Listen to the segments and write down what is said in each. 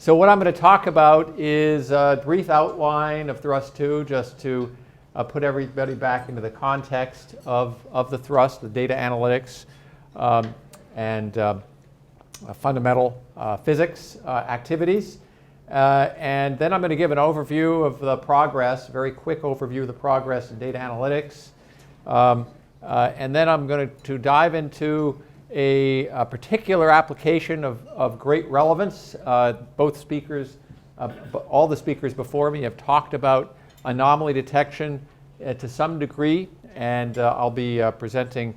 So what I'm going to talk about is a brief outline of Thrust 2, just to put everybody back into the context of the thrust, the data analytics, and fundamental physics activities. And then I'm going to give an overview of the progress, a very quick overview of the progress in data analytics. And then I'm going to dive into a particular application of great relevance. Both speakers, all the speakers before me have talked about anomaly detection to some degree, and I'll be presenting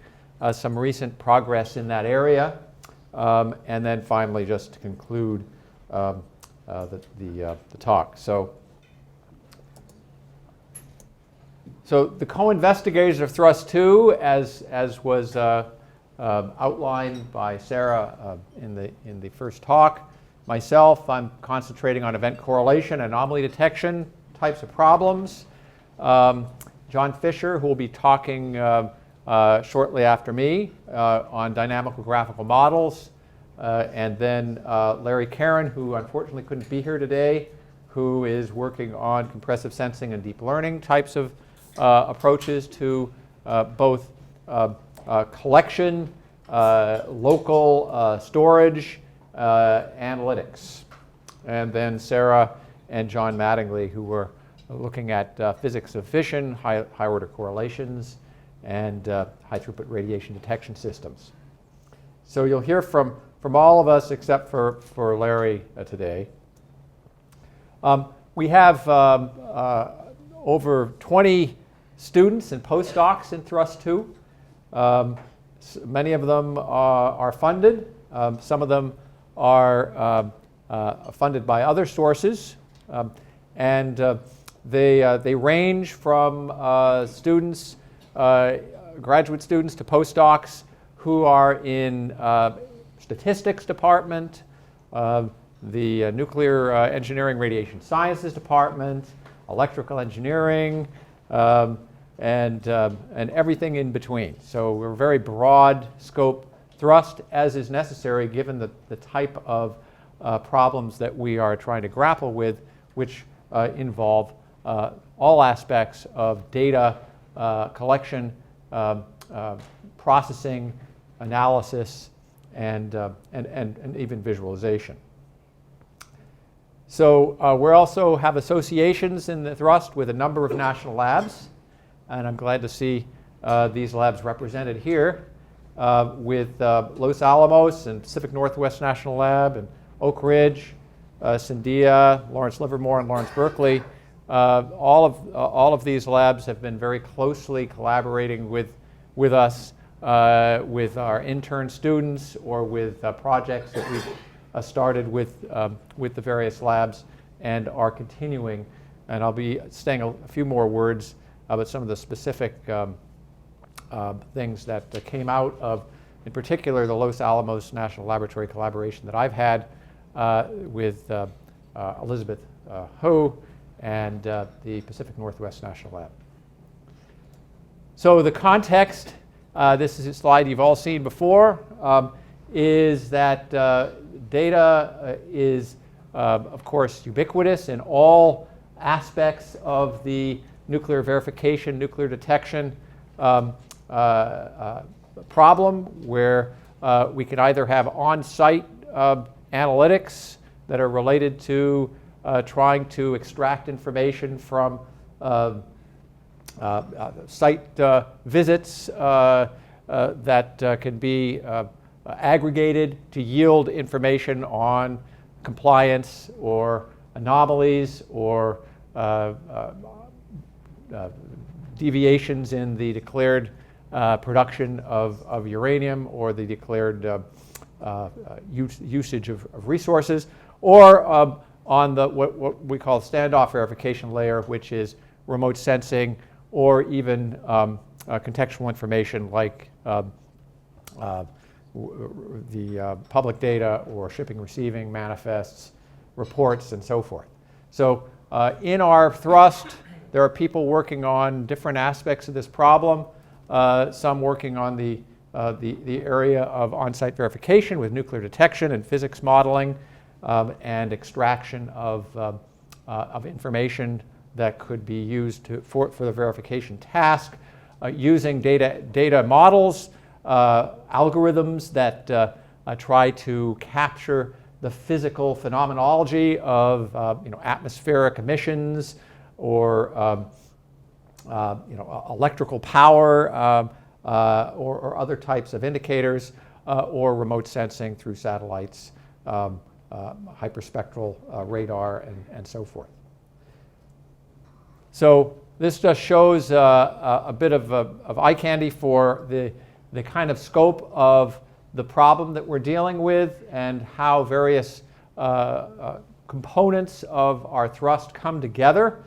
some recent progress in that area. And then finally, just to conclude the talk. So the co-investigators of Thrust 2, as was outlined by Sarah in the first talk. Myself, I'm concentrating on event correlation, anomaly detection types of problems. John Fisher, who will be talking shortly after me on dynamical graphical models. And then Larry Caron, who unfortunately couldn't be here today, who is working on compressive sensing and deep learning types of approaches to both collection, local storage, analytics. And then Sarah and John Mattingly, who were looking at physics of fission, high-order correlations, and high-throughput radiation detection systems. So you'll hear from all of us except for Larry today. We have over 20 students and postdocs in Thrust 2. Many of them are funded. Some of them are funded by other sources. And they range from students, graduate students, to postdocs who are in statistics department, the nuclear engineering radiation sciences department, electrical engineering, and everything in between. So we're a very broad scope thrust, as is necessary given the type of problems that we are trying to grapple with, which involve all aspects of data collection, processing, analysis, and even visualization. So we also have associations in the thrust with a number of national labs, and I'm glad to see these labs represented here with Los Alamos and Pacific Northwest National Lab and Oak Ridge, Sandia, Lawrence Livermore, and Lawrence Berkeley. All of these labs have been very closely collaborating with us, with our intern students, or with projects that we've started with the various labs and are continuing. And I'll be saying a few more words about some of the specific things that came out of, in particular, the Los Alamos National Laboratory collaboration that I've had with Elizabeth Ho and the Pacific Northwest National Lab. So the context, this is a slide you've all seen before, is that data is, of course, ubiquitous in all aspects of the nuclear verification, nuclear detection problem, where we can either have on-site analytics that are related to trying to extract information from site visits that can be aggregated to yield information on compliance or anomalies or deviations in the declared production of uranium or the declared usage of resources, or on the what we call standoff verification layer, which is remote sensing or even contextual information like the public data or shipping receiving manifests, reports, and so forth. So in our thrust, there are people working on different aspects of this problem, some working on the area of on-site verification with nuclear detection and physics modeling, and extraction of information that could be used for the verification task, using data models, algorithms that try to capture the physical phenomenology of atmospheric emissions or electrical power or other types of indicators, or remote sensing through satellites, hyperspectral radar, and so forth. So this just shows a bit of eye candy for the kind of scope of the problem that we're dealing with and how various components of our thrust come together,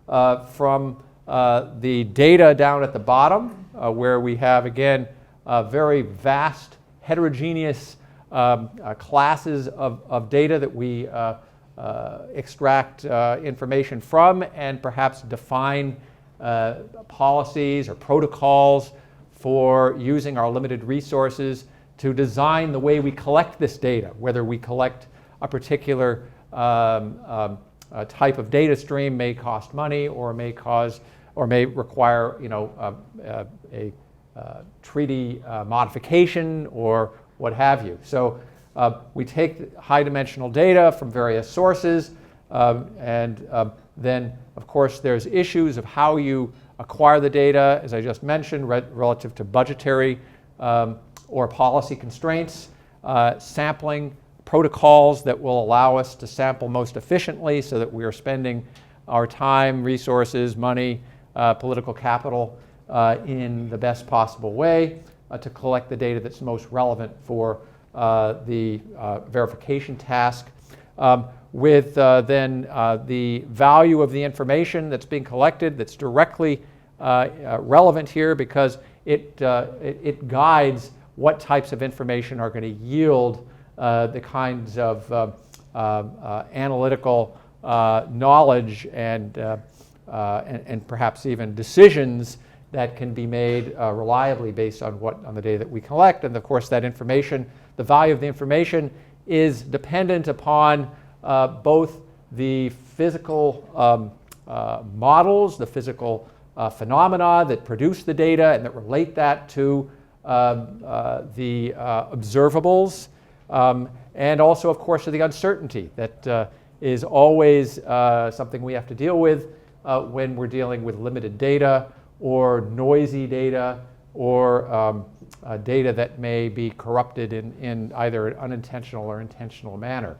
from the data down at the bottom, where we have, again, very vast, heterogeneous classes of data that we extract information from, and perhaps define policies or protocols for using our limited resources to design the way we collect this data, whether we collect a particular type of data stream may cost money or may require a treaty modification or what have you. So we take high dimensional data from various sources, and then of course there's issues of how you acquire the data, as I just mentioned, relative to budgetary or policy constraints, sampling protocols that will allow us to sample most efficiently so that we are spending our time, resources, money, political capital in the best possible way to collect the data that's most relevant for the verification task, with then the value of the information that's being collected that's directly relevant here, because it guides what types of information are going to yield the kinds of analytical knowledge and perhaps even decisions that can be made reliably based on the data that we collect. And of course, that information, the value of the information, is dependent upon both the physical models, the physical phenomena that produce the data and that relate that to the observables, and also, of course, to the uncertainty that is always something we have to deal with when we're dealing with limited data or noisy data or data that may be corrupted in either an unintentional or intentional manner.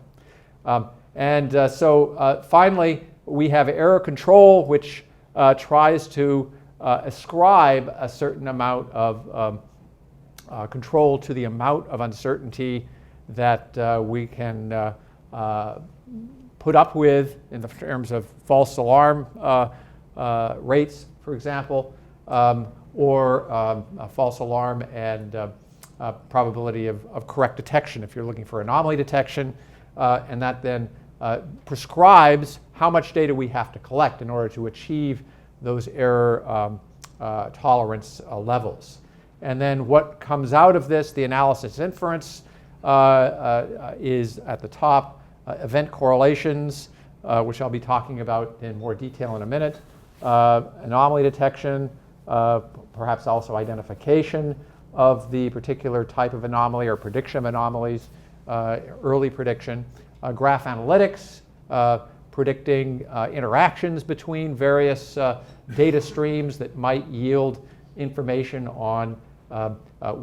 Finally, we have error control, which tries to ascribe a certain amount of control to the amount of uncertainty that we can put up with in the terms of false alarm rates, for example, or false alarm and probability of correct detection if you're looking for anomaly detection, and that then prescribes how much data we have to collect in order to achieve those error tolerance levels. And then what comes out of this, the analysis inference, is at the top, event correlations, which I'll be talking about in more detail in a minute, anomaly detection, perhaps also identification of the particular type of anomaly or prediction of anomalies, early prediction, graph analytics, predicting interactions between various data streams that might yield information on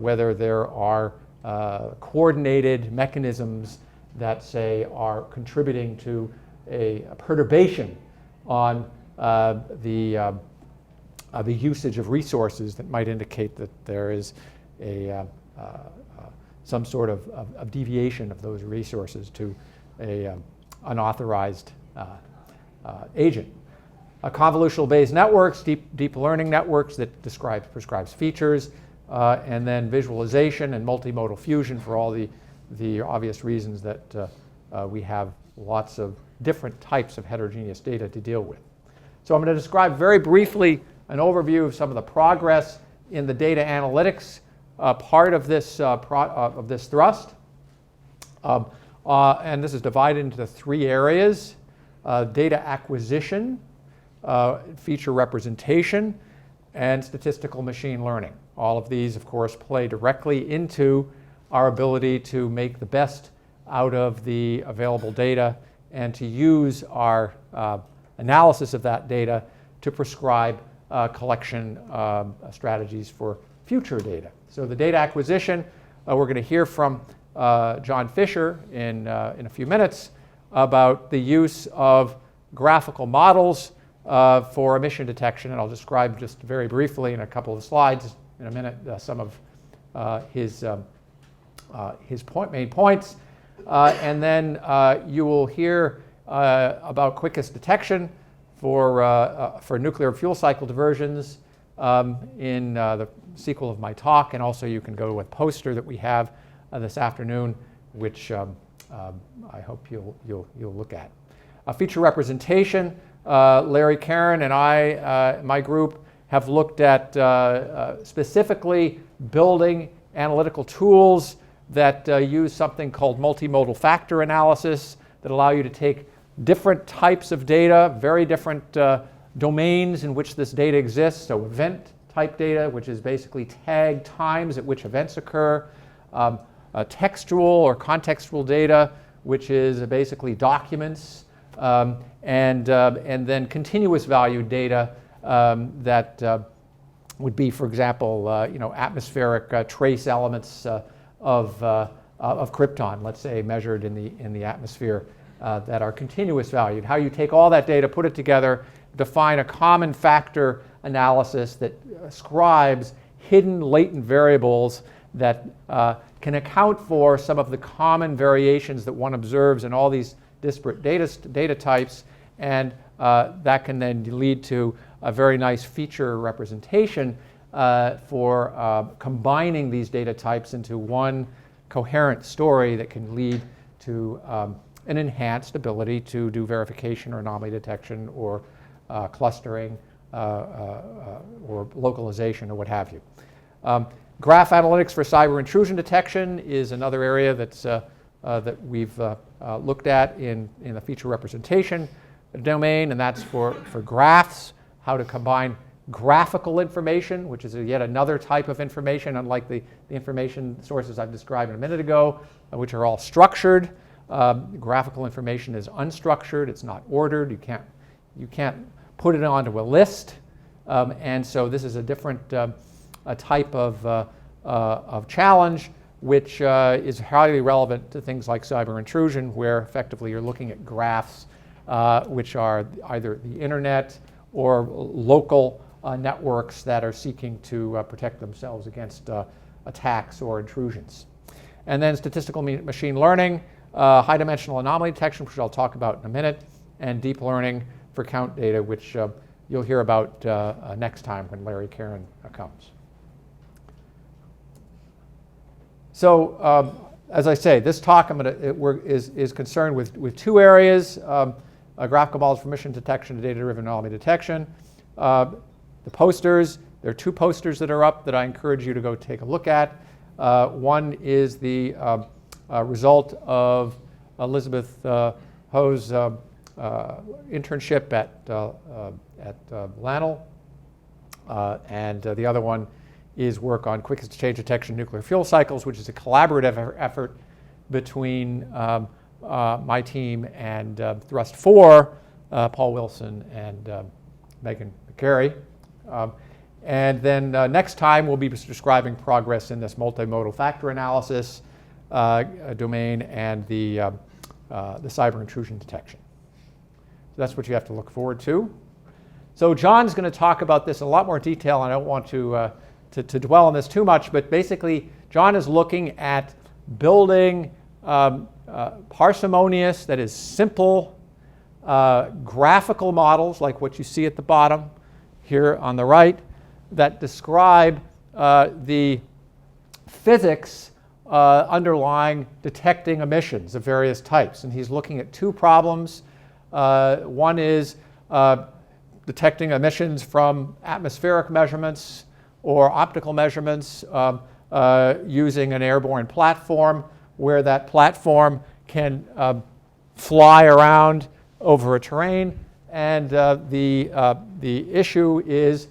whether there are coordinated mechanisms that, say, are contributing to a perturbation on the usage of resources that might indicate that there is some sort of deviation of those resources to a unauthorized agent. Convolutional-based networks, deep learning networks that prescribes features, and then visualization and multimodal fusion for all the obvious reasons that we have lots of different types of heterogeneous data to deal with. So I'm going to describe very briefly an overview of some of the progress in the data analytics part of this thrust. And this is divided into 3 areas: data acquisition, feature representation, and statistical machine learning. All of these, of course, play directly into our ability to make the best out of the available data and to use our analysis of that data to prescribe collection strategies for future data. So the data acquisition, we're going to hear from John Fisher in a few minutes about the use of graphical models for emission detection, and I'll describe just very briefly in a couple of slides in a minute some of his main points. And then you will hear about quickest detection for nuclear fuel cycle diversions in the sequel of my talk, and also you can go to a poster that we have this afternoon, which I hope you'll look at. Feature representation. Larry Karen and I, my group, have looked at specifically building analytical tools that use something called multimodal factor analysis that allow you to take different types of data, very different domains in which this data exists. So event type data, which is basically tagged times at which events occur. Textual or contextual data, which is basically documents. And then continuous value data that would be, for example, atmospheric trace elements of krypton, let's say, measured in the atmosphere that are continuous valued. How you take all that data, put it together, define a common factor analysis that ascribes hidden latent variables that can account for some of the common variations that one observes in all these disparate data types, and that can then lead to a very nice feature representation for combining these data types into one coherent story that can lead to an enhanced ability to do verification or anomaly detection or clustering or localization or what have you. Graph analytics for cyber intrusion detection is another area that's, that we've looked at in the feature representation domain, and that's for graphs, how to combine graphical information, which is yet another type of information, unlike the information sources I've described a minute ago, which are all structured. Graphical information is unstructured, it's not ordered, you can't put it onto a list, and so this is a different type of challenge, which is highly relevant to things like cyber intrusion, where effectively you're looking at graphs which are either the internet or local networks that are seeking to protect themselves against attacks or intrusions. And then statistical machine learning, high dimensional anomaly detection, which I'll talk about in a minute, and deep learning for count data, which you'll hear about next time when Larry Karen comes. So as I say, this talk is concerned with 2 areas, graphical models for emission detection and data-driven anomaly detection. The posters, there are 2 posters that are up that I encourage you to go take a look at. One is the result of Elizabeth Ho's internship at Lannel, and the other one is work on quick exchange detection nuclear fuel cycles, which is a collaborative effort between my team and Thrust 4, Paul Wilson and Megan McCary. And then next time we'll be describing progress in this multimodal factor analysis domain and the cyber intrusion detection. So that's what you have to look forward to. So John's going to talk about this in a lot more detail, and I don't want to dwell on this too much, but basically John is looking at building parsimonious, that is simple, graphical models like what you see at the bottom here on the right that describe the physics underlying detecting emissions of various types. And he's looking at 2 problems. One is detecting emissions from atmospheric measurements or optical measurements using an airborne platform, where that platform can fly around over a terrain, and the issue is,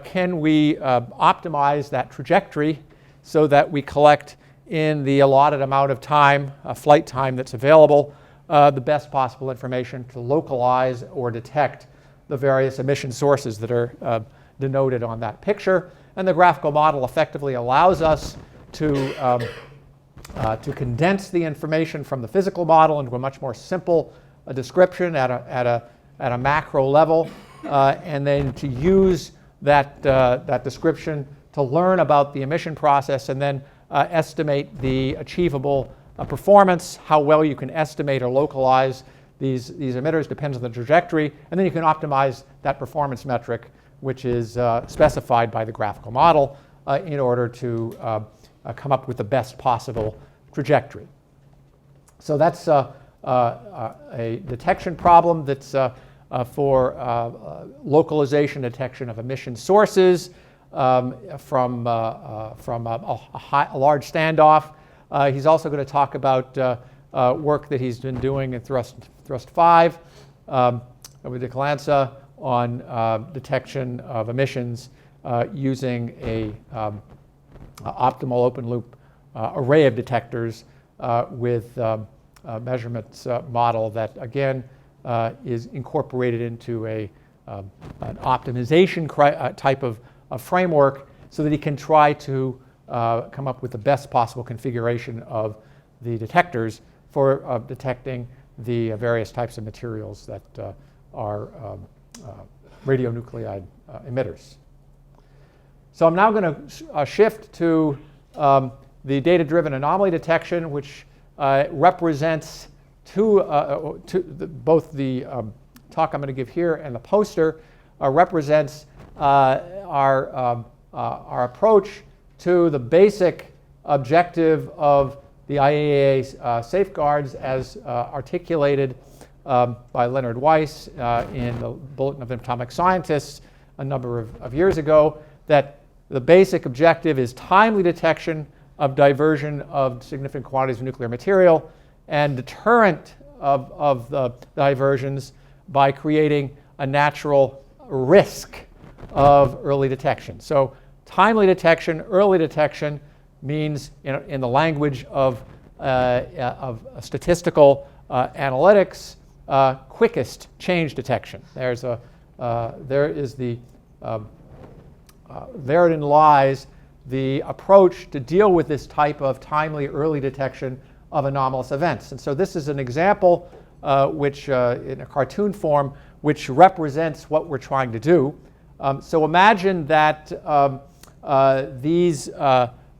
can we optimize that trajectory so that we collect in the allotted amount of time, flight time that's available, the best possible information to localize or detect the various emission sources that are denoted on that picture. And the graphical model effectively allows us to condense the information from the physical model into a much more simple description at a macro level, and then to use that description to learn about the emission process and then estimate the achievable performance. How well you can estimate or localize these emitters depends on the trajectory, and then you can optimize that performance metric, which is specified by the graphical model in order to come up with the best possible trajectory. So that's a detection problem that's for localization detection of emission sources from a large standoff. He's also going to talk about work that he's been doing in Thrust 5 with the Calansa on detection of emissions using a optimal open loop array of detectors with a measurements model that again is incorporated into an optimization type of framework so that he can try to come up with the best possible configuration of the detectors for detecting the various types of materials that are radionuclide emitters. So I'm now going to shift to the data-driven anomaly detection, which represents both the talk I'm going to give here and the poster represents our approach to the basic objective of the IAEA safeguards as articulated by Leonard Weiss in the Bulletin of Atomic Scientists a number of years ago, that the basic objective is timely detection of diversion of significant quantities of nuclear material and deterrent of the diversions by creating a natural risk of early detection. So timely detection, early detection means, in the language of statistical analytics, quickest change detection. Therein lies the approach to deal with this type of timely early detection of anomalous events. And so this is an example which, in a cartoon form, which represents what we're trying to do. So imagine that these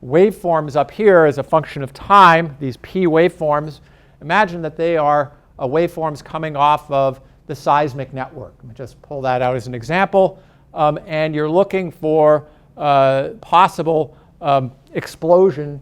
waveforms up here as a function of time, these P waveforms, imagine that they are waveforms coming off of the seismic network. Let me just pull that out as an example. And you're looking for possible explosion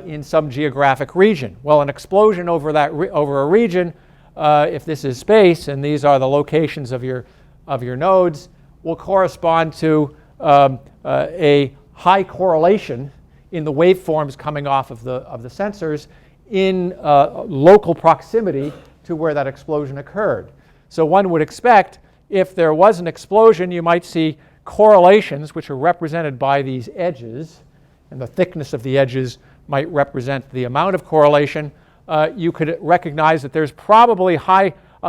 in some geographic region. Well, an explosion over a region, if this is space and these are the locations of your nodes, will correspond to a high correlation in the waveforms coming off of the sensors in local proximity to where that explosion occurred. So one would expect, if there was an explosion, you might see correlations which are represented by these edges, and the thickness of the edges might represent the amount of correlation. You could recognize that there's probably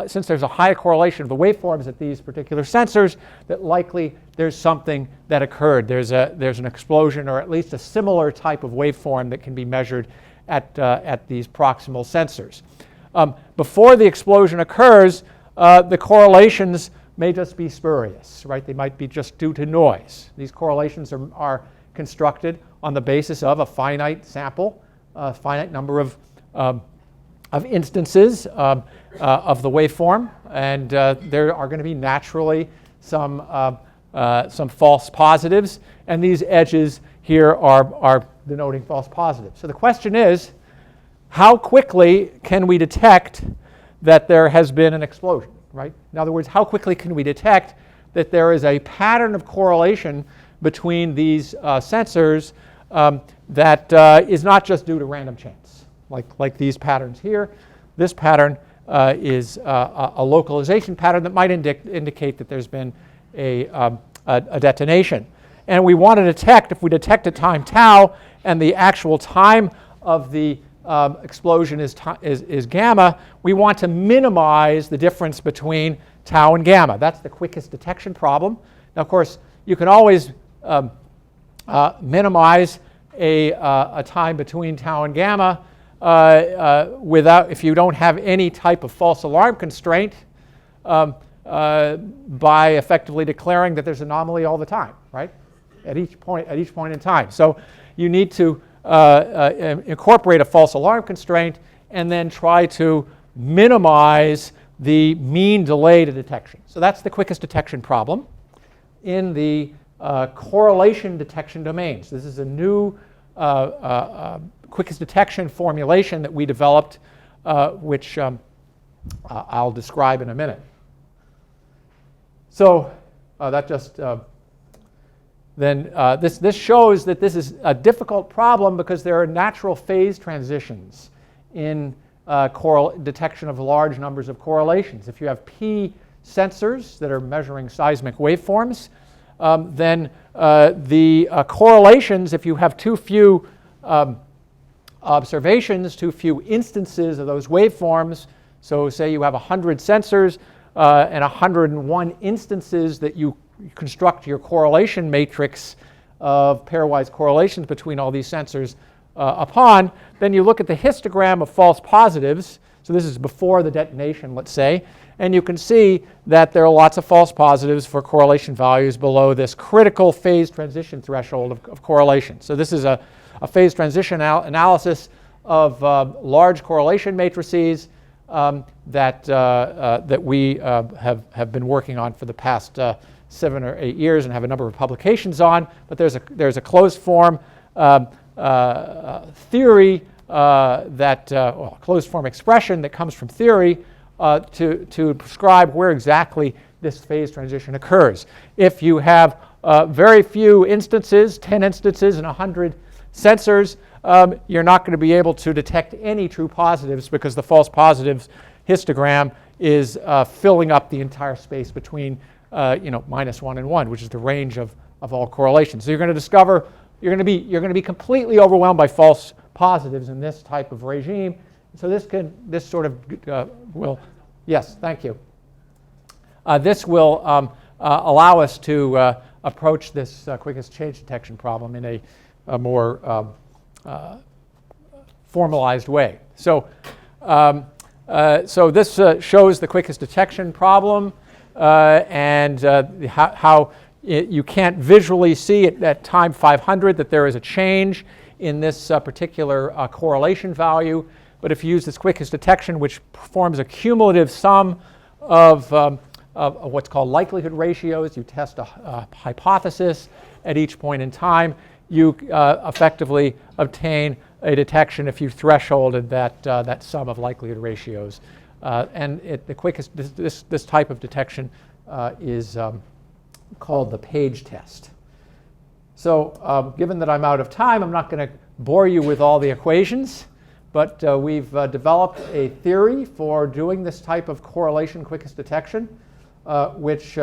since there's a high correlation of the waveforms at these particular sensors, that likely there's something that occurred. There's an explosion, or at least a similar type of waveform that can be measured at these proximal sensors. Before the explosion occurs, the correlations may just be spurious, right? They might be just due to noise. These correlations are constructed on the basis of a finite sample, a finite number of instances of the waveform, and there are going to be naturally some false positives, and these edges here are denoting false positives. So the question is, how quickly can we detect that there has been an explosion, right? In other words, how quickly can we detect that there is a pattern of correlation between these sensors that is not just due to random chance, like these patterns here. this pattern is a localization pattern that might indicate that there's been a detonation. And we want to detect, if we detect at time tau and the actual time of the explosion is gamma, we want to minimize the difference between tau and gamma. That's the quickest detection problem. Now, of course, you can always minimize a time between tau and gamma if you don't have any type of false alarm constraint by effectively declaring that there's anomaly all the time, right? At each point in time. So you need to incorporate a false alarm constraint and then try to minimize the mean delay to detection. So that's the quickest detection problem in the correlation detection domain. So this is a new quickest detection formulation that we developed, which I'll describe in a minute. So that just this shows that this is a difficult problem because there are natural phase transitions in detection of large numbers of correlations. If you have P sensors that are measuring seismic waveforms, then the correlations, if you have too few observations, too few instances of those waveforms, so say you have 100 sensors and 101 instances that you construct your correlation matrix of pairwise correlations between all these sensors upon, then you look at the histogram of false positives. So this is before the detonation, let's say, and you can see that there are lots of false positives for correlation values below this critical phase transition threshold of correlation. So this is a phase transition analysis of large correlation matrices that we have been working on for the past 7 or 8 years and have a number of publications on. But there's a closed form theory closed form expression that comes from theory to prescribe where exactly this phase transition occurs. If you have very few instances, 10 instances and 100 sensors, you're not going to be able to detect any true positives because the false positives histogram is filling up the entire space between -1 and 1, which is the range of all correlations. So you're going to discover you're going to be completely overwhelmed by false positives in this type of regime. So this sort of will, yes, thank you. This will allow us to approach this quickest change detection problem in a more formalized way. So this shows the quickest detection problem and how you can't visually see at time 500 that there is a change in this particular correlation value. But if you use this quickest detection, which performs a cumulative sum of what's called likelihood ratios, you test a hypothesis at each point in time, you effectively obtain a detection if you thresholded that sum of likelihood ratios. And the quickest, this type of detection is called the Page test. So given that I'm out of time, I'm not going to bore you with all the equations, but we've developed a theory for doing this type of correlation quickest detection, which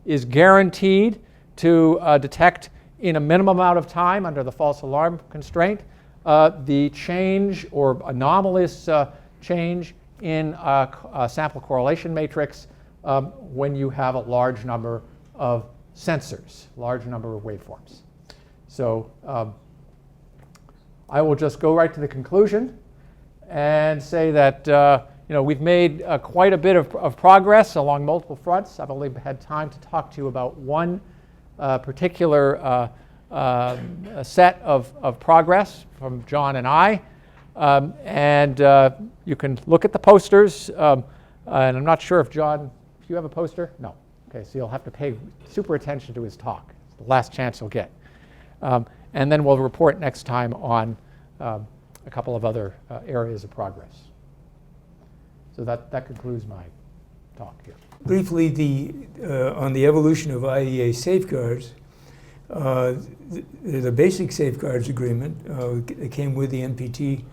is guaranteed to detect in a minimum amount of time under the false alarm constraint the change or anomalous change in a sample correlation matrix when you have a large number of sensors, large number of waveforms. So I will just go right to the conclusion and say that we've made quite a bit of progress along multiple fronts. I've only had time to talk to you about one particular set of progress from John and I. And you can look at the posters. And I'm not sure if John, if you have a poster? No. Okay, so you'll have to pay super attention to his talk. It's the last chance you'll get. And then we'll report next time on a couple of other areas of progress. So that concludes my talk here. Briefly, on the evolution of IEA safeguards, the basic safeguards agreement that came with the NPT